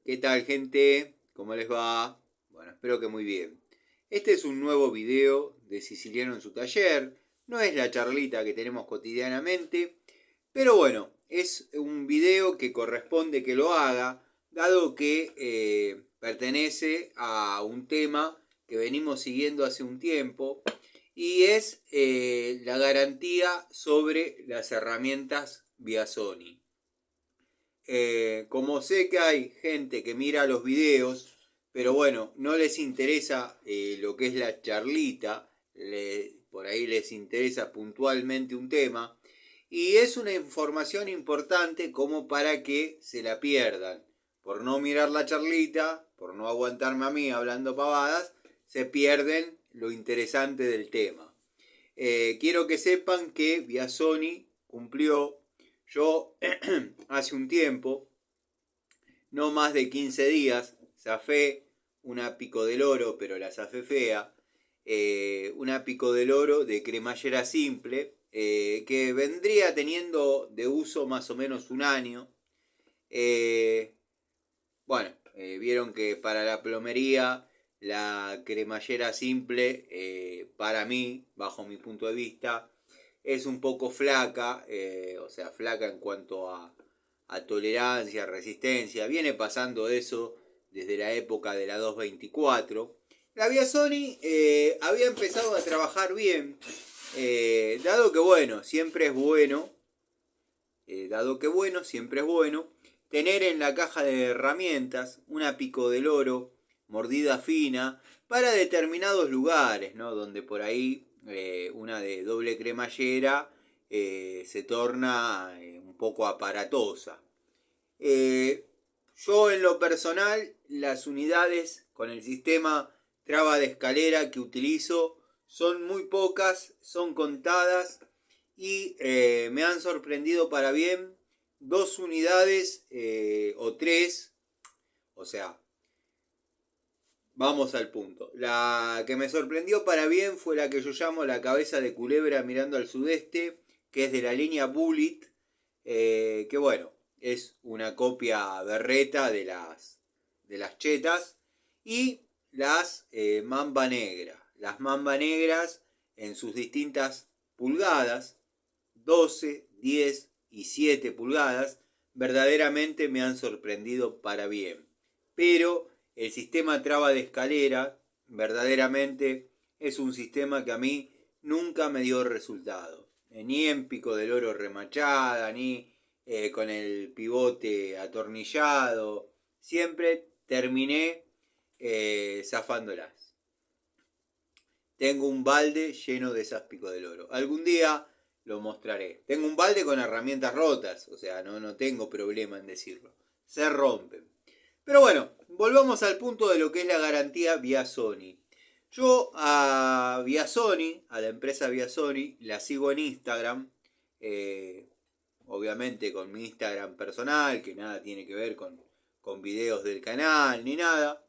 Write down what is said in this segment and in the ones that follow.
¿Qué tal, gente? ¿Cómo les va? Bueno, espero que muy bien. Este es un nuevo video de Siciliano en su taller. No es la charlita que tenemos cotidianamente, pero bueno, es un video que corresponde que lo haga, dado que pertenece a un tema que venimos siguiendo hace un tiempo y es la garantía sobre las herramientas vía Sony. Como sé que hay gente que mira los videos, pero bueno, no les interesa lo que es la charlita, por ahí les interesa puntualmente un tema, y es una información importante como para que se la pierdan. Por no mirar la charlita, por no aguantarme a mí hablando pavadas, se pierden lo interesante del tema. Quiero que sepan que vía Sony cumplió, yo hace un tiempo, no más de 15 días, zafé una pico del oro, pero la zafé fea, una pico del oro de cremallera simple, que vendría teniendo de uso más o menos un año. Eh, bueno, vieron que para la plomería la cremallera simple, para mí, bajo mi punto de vista, es un poco flaca, o sea, flaca en cuanto a tolerancia, resistencia. Viene pasando eso desde la época de la 224. La Via Sony había empezado a trabajar bien, dado que bueno, siempre es bueno, siempre es bueno tener en la caja de herramientas una pico del oro, mordida fina, para determinados lugares, ¿no? Donde por ahí una de doble cremallera se torna un poco aparatosa. Eh, yo en lo personal, las unidades con el sistema traba de escalera que utilizo son muy pocas, son contadas y me han sorprendido para bien dos unidades o tres, o sea, vamos al punto. La que me sorprendió para bien fue la que yo llamo la cabeza de culebra mirando al sudeste, que es de la línea Bullet, que bueno, es una copia berreta de las chetas, y las mamba negra. Las mamba negras en sus distintas pulgadas, 12, 10 y 7 pulgadas, verdaderamente me han sorprendido para bien. Pero el sistema traba de escalera verdaderamente es un sistema que a mí nunca me dio resultado. Ni en pico del oro remachada, ni con el pivote atornillado. Siempre terminé zafándolas. Tengo un balde lleno de esas pico del oro. Algún día lo mostraré. Tengo un balde con herramientas rotas, o sea, no tengo problema en decirlo. Se rompen. Pero bueno, volvamos al punto de lo que es la garantía vía Sony. Yo a vía Sony, a la empresa vía Sony, la sigo en Instagram. eh, Obviamente con mi Instagram personal, que nada tiene que ver con videos del canal ni nada.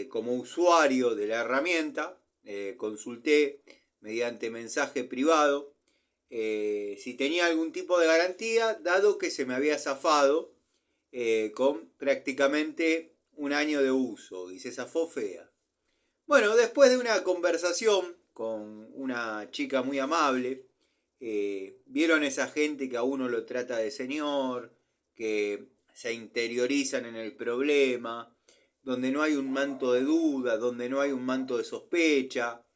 Como usuario de la herramienta, consulté mediante mensaje privado si tenía algún tipo de garantía, dado que se me había zafado con prácticamente un año de uso y se zafó fea. Bueno, después de una conversación con una chica muy amable, vieron esa gente que a uno lo trata de señor, que se interiorizan en el problema, donde no hay un manto de duda, donde no hay un manto de sospecha,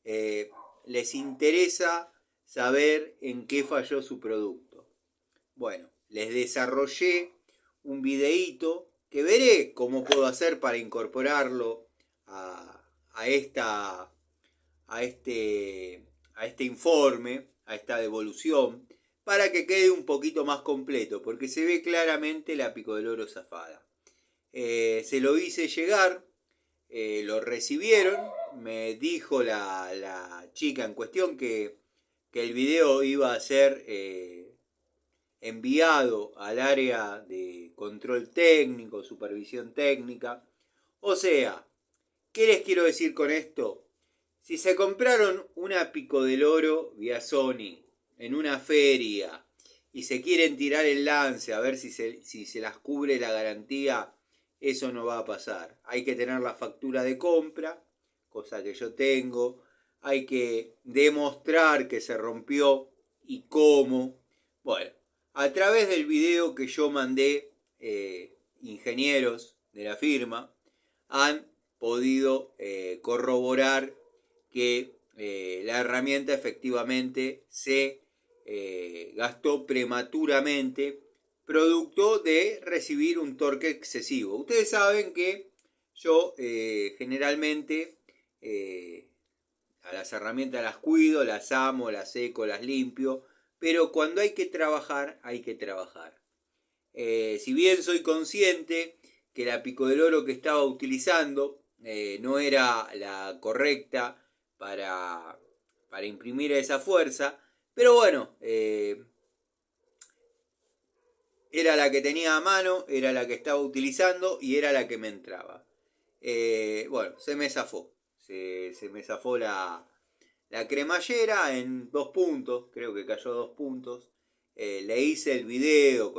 eh, les interesa saber en qué falló su producto. Bueno, les desarrollé un videíto que veré cómo puedo hacer para incorporarlo a esta a este, a este informe, a esta devolución, para que quede un poquito más completo, porque se ve claramente la pico del oro zafada. Se lo hice llegar, lo recibieron, me dijo la chica en cuestión que el video iba a ser enviado al área de control técnico, supervisión técnica. O sea, ¿qué les quiero decir con esto? Si se compraron una pico del oro vía Sony en una feria y se quieren tirar el lance a ver si se las cubre la garantía eso no va a pasar. Hay que tener la factura de compra, cosa que yo tengo. Hay que demostrar que se rompió y cómo. Bueno, a través del video que yo mandé, ingenieros de la firma han podido corroborar que la herramienta efectivamente se gastó prematuramente, producto de recibir un torque excesivo. Ustedes saben que yo generalmente a las herramientas las cuido, las amo, las seco, las limpio, pero cuando hay que trabajar, hay que trabajar. Si bien soy consciente que la pico del oro que estaba utilizando no era la correcta para imprimir esa fuerza, pero bueno, era la que tenía a mano, era la que estaba utilizando y era la que me entraba. Bueno, se me zafó. Se me zafó la cremallera en 2 puntos, creo que cayó 2 puntos. Le hice el video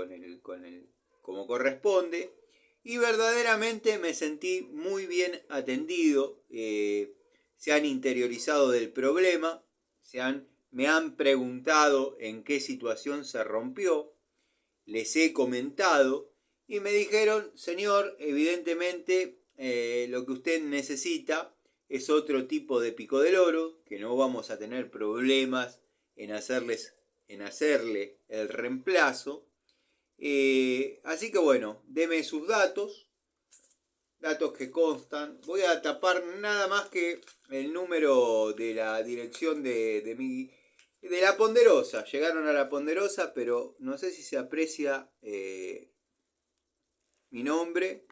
como corresponde y verdaderamente me sentí muy bien atendido. Se han interiorizado del problema, me han preguntado en qué situación se rompió, les he comentado y me dijeron, señor, evidentemente lo que usted necesita es otro tipo de pico del oro, que no vamos a tener problemas en hacerle el reemplazo. Así que bueno, deme sus datos que constan. Voy a tapar nada más que el número de la dirección de la Ponderosa. Llegaron a la Ponderosa, pero no sé si se aprecia mi nombre.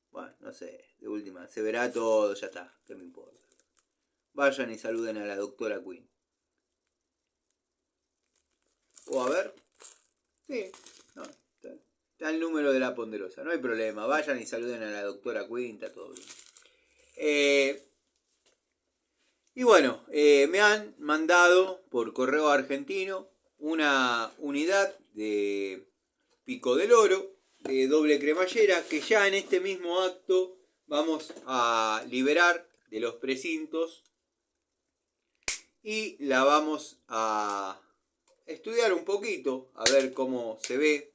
Bueno, no sé, de última, se verá todo, ya está, ¿qué me importa? Vayan y saluden a la doctora Queen. O a ver. Sí, no, está el número de la Ponderosa, no hay problema. Vayan y saluden a la doctora Queen, está todo bien. Y bueno, me han mandado por correo argentino una unidad de pico del oro de doble cremallera que ya en este mismo acto vamos a liberar de los precintos y la vamos a estudiar un poquito, a ver cómo se ve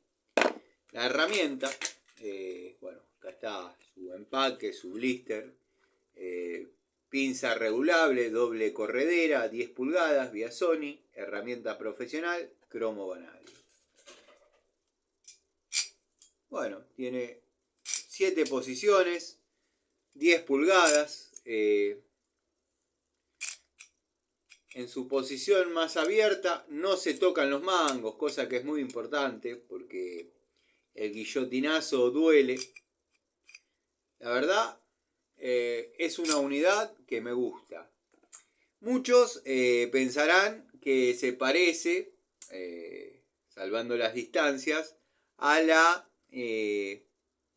la herramienta. Bueno, acá está su empaque, su blister, pinza regulable, doble corredera, 10 pulgadas, vía Sony, herramienta profesional, cromo vanadio. Bueno, tiene 7 posiciones, 10 pulgadas. En su posición más abierta no se tocan los mangos, cosa que es muy importante porque el guillotinazo duele. La verdad, es una unidad que me gusta. Muchos pensarán que se parece, salvando las distancias, a la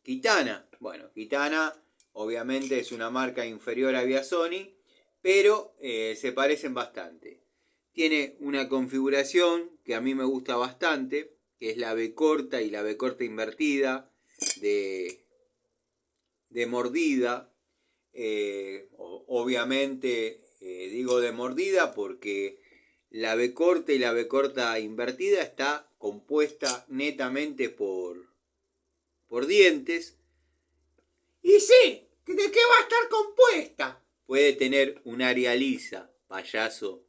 Kitana. Bueno, Kitana obviamente es una marca inferior a Viasoni, pero se parecen bastante. Tiene una configuración que a mí me gusta bastante, que es la B corta y la B corta invertida de mordida. Obviamente digo de mordida porque la B corta y la B corta invertida está compuesta netamente por dientes. Y sí, ¿de qué va a estar compuesta? Puede tener un área lisa, payaso.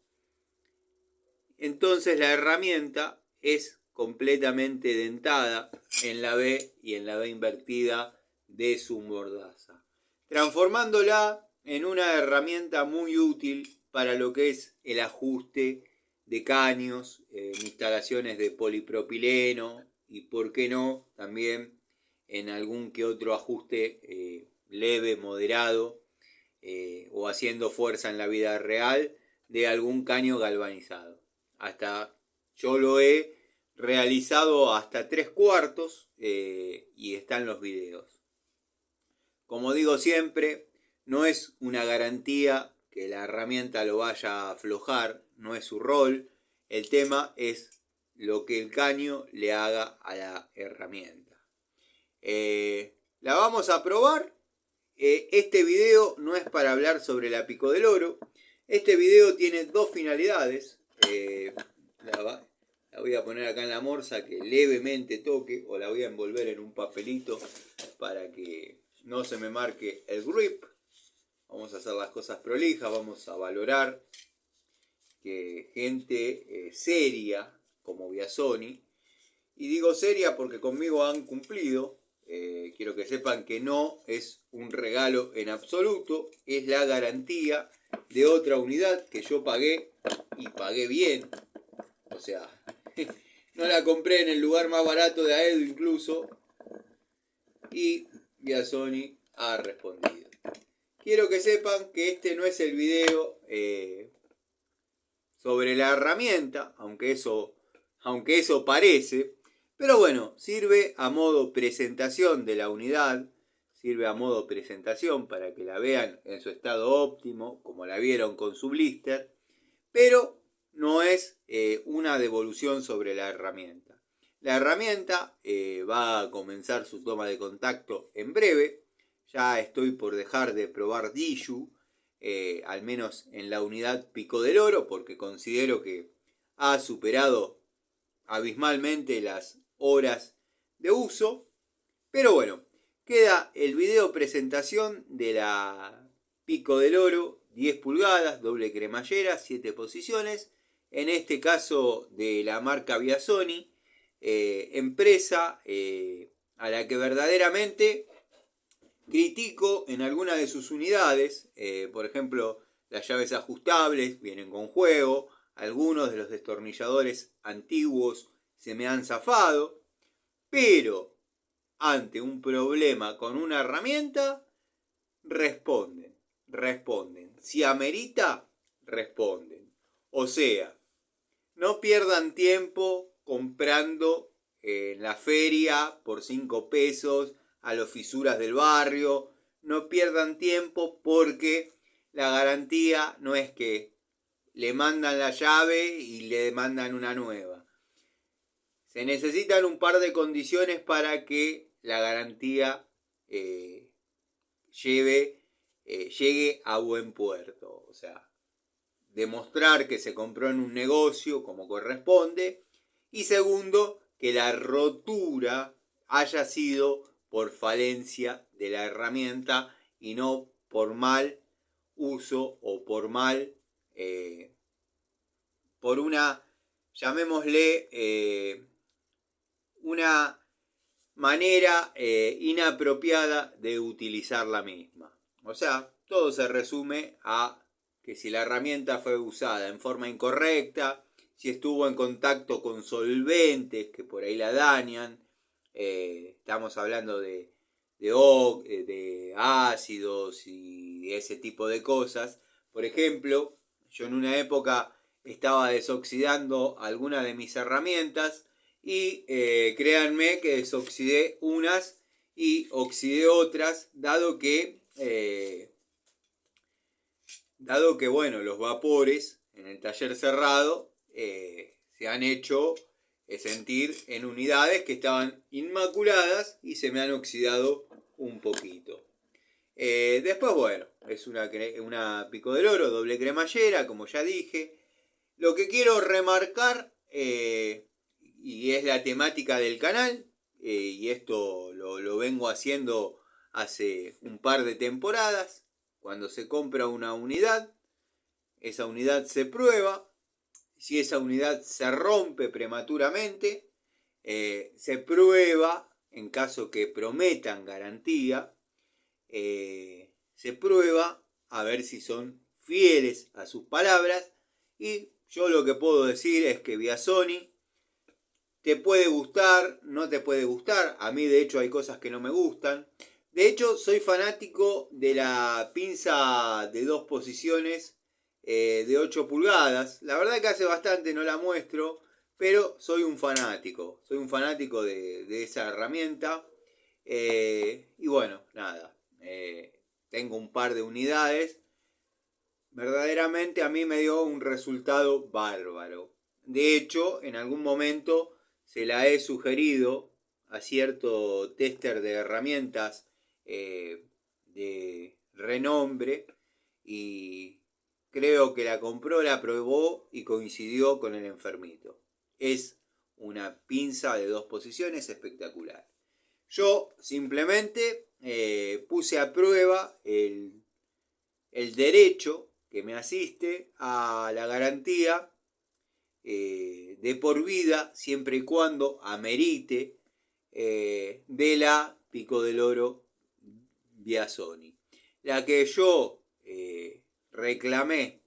Entonces la herramienta es completamente dentada en la B y en la B invertida de su mordaza, transformándola en una herramienta muy útil para lo que es el ajuste de caños, instalaciones de polipropileno y, por qué no, también en algún que otro ajuste leve, moderado, o haciendo fuerza en la vida real de algún caño galvanizado. Hasta yo lo he realizado hasta 3/4 y están los videos. Como digo siempre, no es una garantía que la herramienta lo vaya a aflojar, no es su rol. El tema es lo que el caño le haga a la herramienta. La vamos a probar. Este video no es para hablar sobre la Pico del Oro. Este video tiene dos finalidades. La voy a poner acá en la morsa que levemente toque, o la voy a envolver en un papelito para que no se me marque el grip. Vamos a hacer las cosas prolijas, vamos a valorar que gente seria como Biasoni, y digo seria porque conmigo han cumplido. Quiero que sepan que no es un regalo en absoluto, es la garantía de otra unidad que yo pagué, y pagué bien. O sea, no la compré en el lugar más barato de Aedo incluso, y Biasoni ha respondido. Quiero que sepan que este no es el video sobre la herramienta, aunque eso parece. Pero bueno, sirve a modo presentación de la unidad, sirve a modo presentación para que la vean en su estado óptimo, como la vieron con su blister, pero no es una devolución sobre la herramienta. La herramienta va a comenzar su toma de contacto en breve. Ya estoy por dejar de probar Diju, al menos en la unidad Pico del Oro, porque considero que ha superado abismalmente las horas de uso. Pero bueno, queda el video presentación de la Pico del Oro 10 pulgadas, doble cremallera, 7 posiciones. En este caso de la marca Biasoni, empresa a la que verdaderamente critico en algunas de sus unidades. Por ejemplo, las llaves ajustables vienen con juego. Algunos de los destornilladores antiguos se me han zafado. Pero ante un problema con una herramienta, responden. Si amerita, responden. O sea, no pierdan tiempo comprando en la feria por 5 pesos a los fisuras del barrio. No pierdan tiempo, porque la garantía no es que le mandan la llave y le mandan una nueva. Se necesitan un par de condiciones para que la garantía llegue a buen puerto. O sea, demostrar que se compró en un negocio como corresponde. Y segundo, que la rotura haya sido por falencia de la herramienta y no por mal uso o por una, llamémosle, una manera inapropiada de utilizar la misma. O sea, todo se resume a que si la herramienta fue usada en forma incorrecta, si estuvo en contacto con solventes que por ahí la dañan. Estamos hablando de ácidos y ese tipo de cosas. Por ejemplo, yo en una época estaba desoxidando algunas de mis herramientas y créanme que desoxidé unas y oxidé otras, dado que bueno, los vapores en el taller cerrado se han hecho sentir en unidades que estaban inmaculadas y se me han oxidado un poquito. Después, bueno, es una Pico del Oro doble cremallera, como ya dije. Lo que quiero remarcar, y es la temática del canal, y esto lo vengo haciendo hace un par de temporadas. Cuando se compra una unidad, esa unidad se prueba. Si esa unidad se rompe prematuramente, se prueba, en caso que prometan garantía, se prueba a ver si son fieles a sus palabras. Y yo lo que puedo decir es que Biasoni te puede gustar, no te puede gustar. A mí de hecho hay cosas que no me gustan. De hecho soy fanático de la pinza de 2 posiciones de 8 pulgadas. La verdad que hace bastante no la muestro, pero soy un fanático. Soy un fanático de esa herramienta. Y bueno, nada. Tengo un par de unidades. Verdaderamente a mí me dio un resultado bárbaro. De hecho, en algún momento se la he sugerido a cierto tester de herramientas de renombre y creo que la compró, la probó y coincidió con el enfermito. Es una pinza de 2 posiciones espectacular. Yo simplemente puse a prueba el derecho que me asiste a la garantía de por vida, siempre y cuando amerite, de la Pico del Oro Biasoni. La que yo reclamé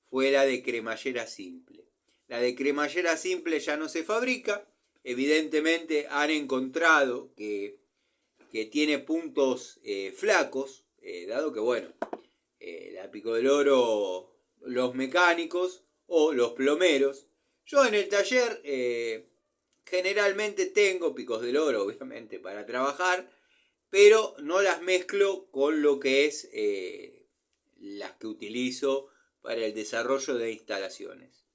fue la de cremallera simple. La de cremallera simple ya no se fabrica. Evidentemente han encontrado que tiene puntos flacos, dado que, bueno, la Pico del Oro, los mecánicos o los plomeros. Yo en el taller generalmente tengo picos del oro, obviamente, para trabajar, pero no las mezclo con lo que es las que utilizo para el desarrollo de instalaciones.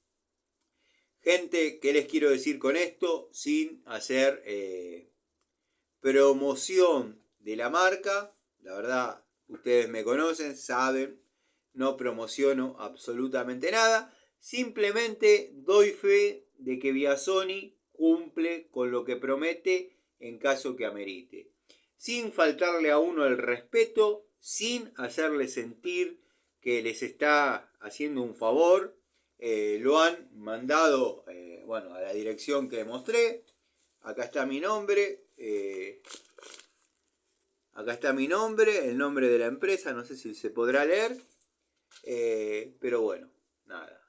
Gente, ¿qué les quiero decir con esto? Sin hacer promoción de la marca, la verdad, ustedes me conocen, saben, no promociono absolutamente nada, simplemente doy fe de que Biasoni cumple con lo que promete en caso que amerite, sin faltarle a uno el respeto, sin hacerle sentir que les está haciendo un favor. Lo han mandado a la dirección que mostré. Acá está mi nombre. Acá está mi nombre, el nombre de la empresa, no sé si se podrá leer. Pero bueno, nada.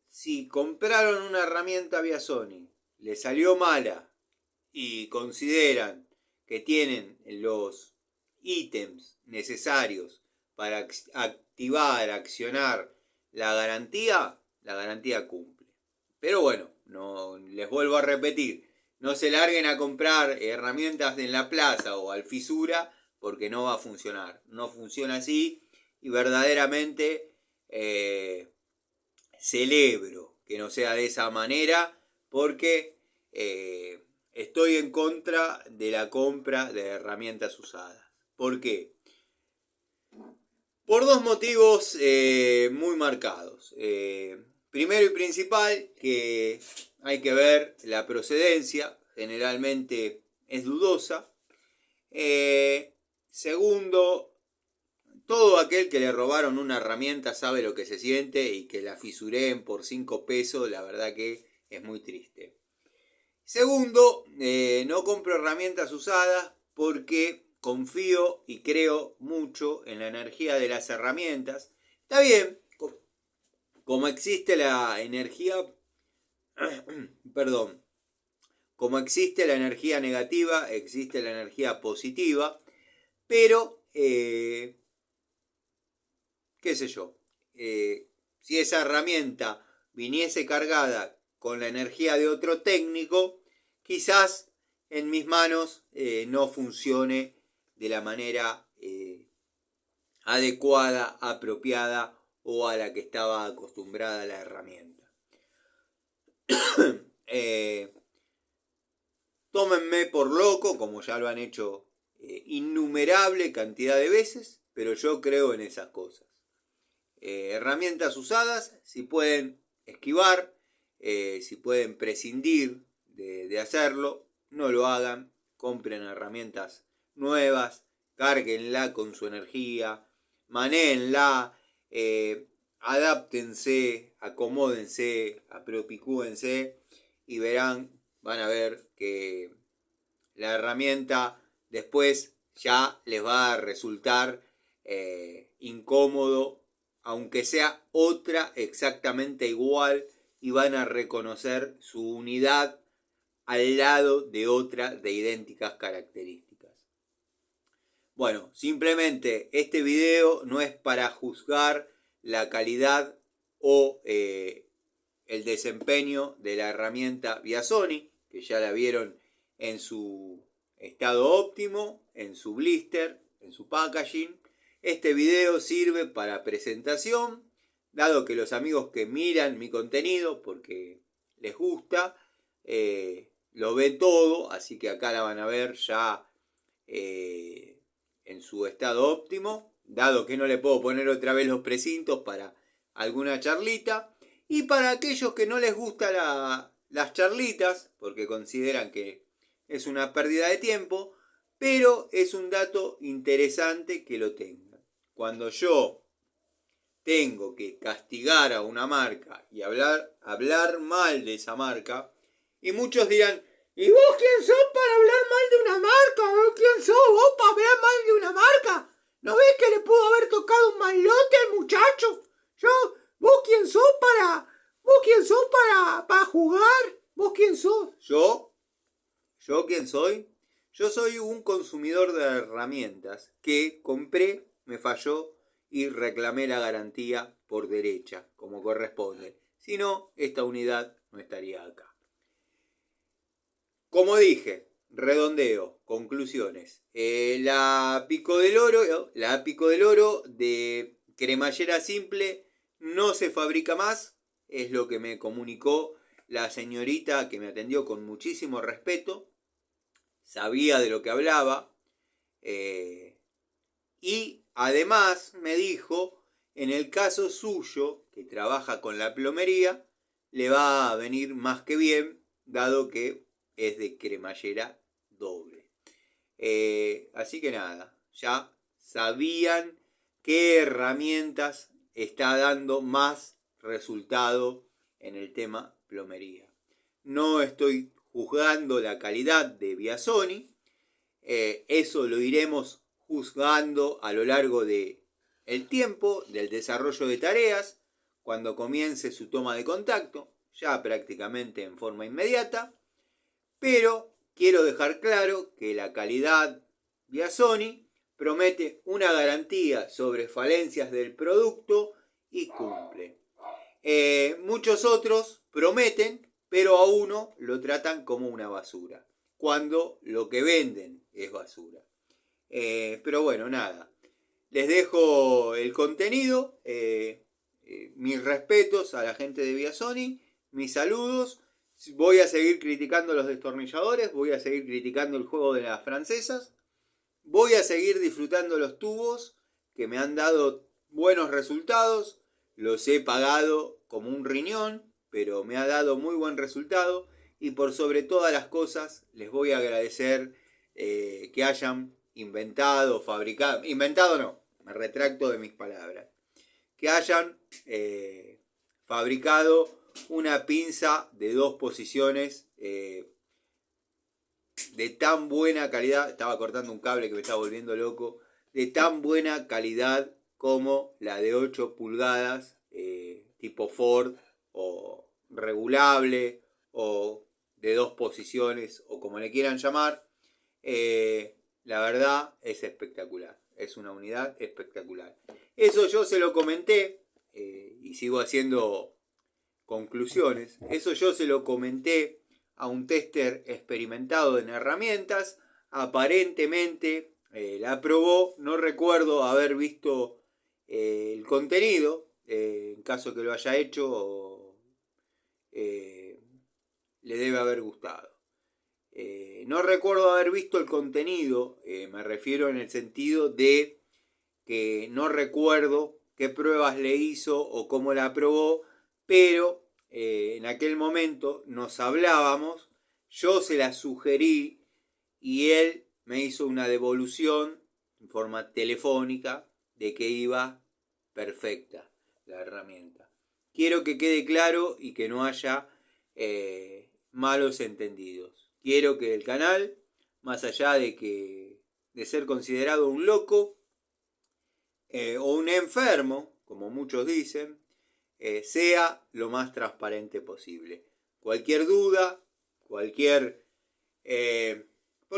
Si compraron una herramienta Biasoni, le salió mala y consideran que tienen los ítems necesarios para accionar la garantía cumple. Pero bueno, no les vuelvo a repetir, no se larguen a comprar herramientas en la plaza o al fisura porque no va a funcionar. No funciona así y verdaderamente celebro que no sea de esa manera porque estoy en contra de la compra de herramientas usadas. ¿Por qué? Por 2 motivos muy marcados. Primero y principal, que hay que ver la procedencia, generalmente es dudosa. Segundo, todo aquel que le robaron una herramienta sabe lo que se siente y que la fisureen por 5 pesos, la verdad que es muy triste. Segundo, no compro herramientas usadas porque confío y creo mucho en la energía de las herramientas. Está bien, como existe la energía, perdón, como existe la energía negativa, existe la energía positiva, pero, qué sé yo, si esa herramienta viniese cargada con la energía de otro técnico, quizás en mis manos no funcione de la manera adecuada, apropiada o a la que estaba acostumbrada la herramienta. Tómenme por loco, como ya lo han hecho innumerable cantidad de veces, pero yo creo en esas cosas. Herramientas usadas, si pueden esquivar, si pueden prescindir de hacerlo, no lo hagan, compren herramientas nuevas, cárguenla con su energía, manéenla, adáptense, acomódense, apropicúense y verán, van a ver que la herramienta después ya les va a resultar incómodo, aunque sea otra exactamente igual, y van a reconocer su unidad al lado de otra de idénticas características. Bueno, simplemente este video no es para juzgar la calidad o el desempeño de la herramienta Biasoni, que ya la vieron en su estado óptimo, en su blister, en su packaging. Este video sirve para presentación, dado que los amigos que miran mi contenido porque les gusta, lo ve todo, así que acá la van a ver ya en su estado óptimo, dado que no le puedo poner otra vez los precintos para alguna charlita. Y para aquellos que no les gustan las charlitas, porque consideran que es una pérdida de tiempo, pero es un dato interesante que lo tengan. Cuando yo tengo que castigar a una marca y hablar mal de esa marca, y muchos dirán, ¿y vos quién sos para hablar mal de una marca? ¿Vos quién sos vos para hablar mal de una marca? ¿No ves que le pudo haber tocado un mal lote al muchacho? ¿Vos quién sos para jugar? ¿Vos quién sos? ¿Yo quién soy? Yo soy un consumidor de herramientas que compré, me falló y reclamé la garantía por derecha, como corresponde. Si no, esta unidad no estaría acá. Como dije, redondeo, conclusiones. La Pico del Oro de cremallera simple no se fabrica más, es lo que me comunicó la señorita que me atendió con muchísimo respeto. Sabía de lo que hablaba y además me dijo, en el caso suyo, que trabaja con la plomería, le va a venir más que bien, dado que es de cremallera doble. Así que nada, ya sabían qué herramientas está dando más resultado en el tema plomería. No estoy juzgando la calidad de Biasoni, eso lo iremos juzgando a lo largo del tiempo, del desarrollo de tareas, cuando comience su toma de contacto, ya prácticamente en forma inmediata, pero quiero dejar claro que la calidad Biasoni promete una garantía sobre falencias del producto y cumple. Muchos otros prometen, pero a uno lo tratan como una basura, cuando lo que venden es basura. Pero bueno, nada. Les dejo el contenido. Mis respetos a la gente de Biasoni. Mis saludos. Voy a seguir criticando los destornilladores. Voy a seguir criticando el juego de las francesas. Voy a seguir disfrutando los tubos que me han dado buenos resultados. Los he pagado como un riñón, pero me ha dado muy buen resultado. Y por sobre todas las cosas, les voy a agradecer que hayan fabricado, no, me retracto de mis palabras, que hayan fabricado una pinza de 2 posiciones de tan buena calidad, estaba cortando un cable que me estaba volviendo loco, de tan buena calidad como la de 8 pulgadas, tipo Ford, o regulable, o de 2 posiciones, o como le quieran llamar. La verdad es espectacular, es una unidad espectacular. Eso yo se lo comenté, y sigo haciendo conclusiones, eso yo se lo comenté a un tester experimentado en herramientas, aparentemente la aprobó, no recuerdo haber visto el contenido, en caso que lo haya hecho, le debe haber gustado. No recuerdo haber visto el contenido, me refiero en el sentido de que no recuerdo qué pruebas le hizo o cómo la aprobó, pero en aquel momento nos hablábamos, yo se la sugerí y él me hizo una devolución en forma telefónica de que iba perfecta la herramienta. Quiero que quede claro y que no haya malos entendidos. Quiero que el canal, más allá de ser considerado un loco o un enfermo, como muchos dicen, sea lo más transparente posible. Cualquier duda, porque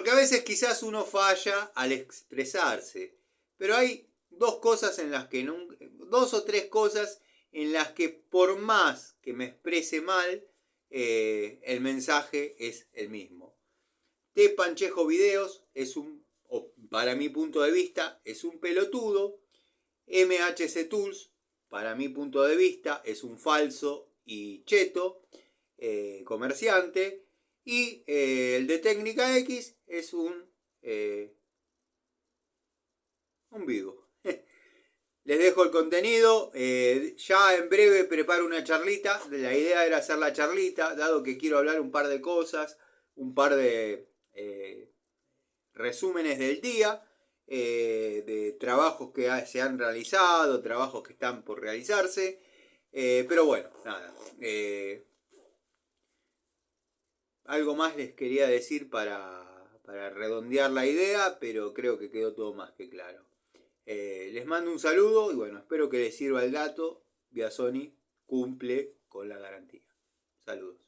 a veces quizás uno falla al expresarse, pero hay dos o tres cosas en las que por más que me exprese mal, el mensaje es el mismo. T. Panchejo Videos para mi punto de vista, es un pelotudo. MHC Tools, para mi punto de vista, es un falso y cheto comerciante. Y el de Técnica X es un Vivo. Les dejo el contenido. Ya en breve preparo una charlita. La idea era hacer la charlita, dado que quiero hablar un par de cosas, un par de resúmenes del día, de trabajos que se han realizado, trabajos que están por realizarse. Pero bueno, nada. Algo más les quería decir para redondear la idea, pero creo que quedó todo más que claro. Les mando un saludo y bueno, espero que les sirva el dato. Via Sony cumple con la garantía. Saludos.